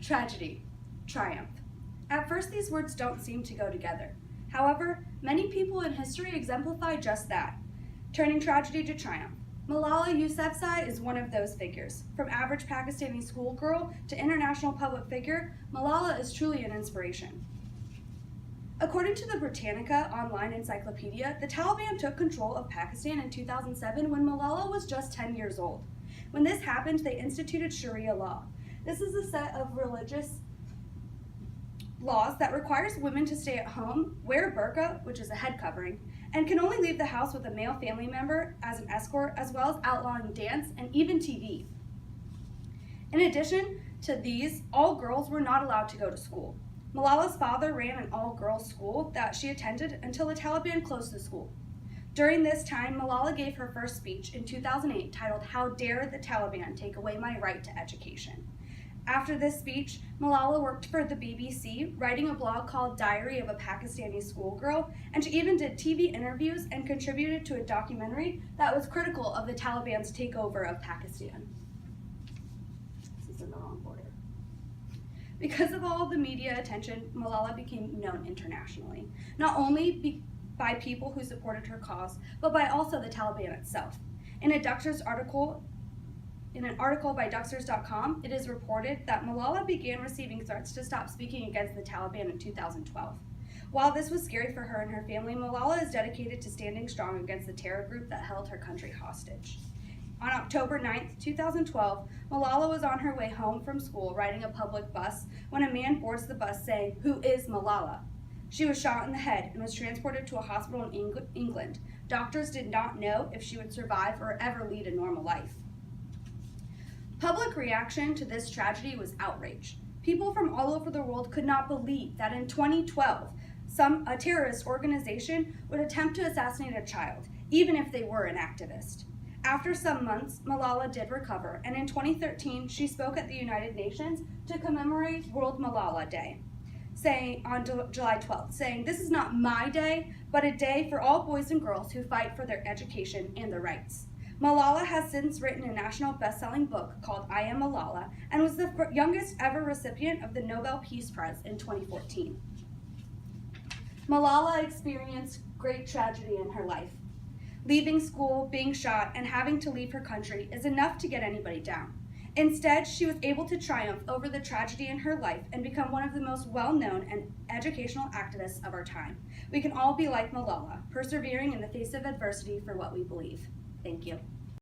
Tragedy, triumph. At first, these words don't seem to go together. However, many people in history exemplify just that, turning tragedy to triumph. Malala Yousafzai is one of those figures. From average Pakistani schoolgirl to international public figure, Malala is truly an inspiration. According to the Britannica online encyclopedia, the Taliban took control of Pakistan in 2007 when Malala was just 10 years old. When this happened, they instituted Sharia law. This is a set of religious laws that requires women to stay at home, wear a burqa, which is a head covering, and can only leave the house with a male family member as an escort, as well as outlawing dance and even TV. In addition to these, all girls were not allowed to go to school. Malala's father ran an all-girls school that she attended until the Taliban closed the school. During this time, Malala gave her first speech in 2008 titled, "How Dare the Taliban Take Away My Right to Education." After this speech, Malala worked for the BBC, writing a blog called Diary of a Pakistani Schoolgirl, and she even did TV interviews and contributed to a documentary that was critical of the Taliban's takeover of Pakistan. This is in the wrong order. Because of all the media attention, Malala became known internationally, not only by people who supported her cause, but by also the Taliban itself. In an article by Duxers.com, it is reported that Malala began receiving threats to stop speaking against the Taliban in 2012. While this was scary for her and her family, Malala is dedicated to standing strong against the terror group that held her country hostage. On October 9, 2012, Malala was on her way home from school riding a public bus when a man boards the bus saying, "Who is Malala?" She was shot in the head and was transported to a hospital in England. Doctors did not know if she would survive or ever lead a normal life. Public reaction to this tragedy was outrage. People from all over the world could not believe that in 2012, a terrorist organization would attempt to assassinate a child, even if they were an activist. After some months, Malala did recover, and in 2013, she spoke at the United Nations to commemorate World Malala Day, saying on July 12th, saying, "This is not my day, but a day for all boys and girls who fight for their education and their rights." Malala has since written a national best-selling book called I Am Malala and was the youngest ever recipient of the Nobel Peace Prize in 2014. Malala experienced great tragedy in her life. Leaving school, being shot, and having to leave her country is enough to get anybody down. Instead, she was able to triumph over the tragedy in her life and become one of the most well-known and educational activists of our time. We can all be like Malala, persevering in the face of adversity for what we believe. Thank you.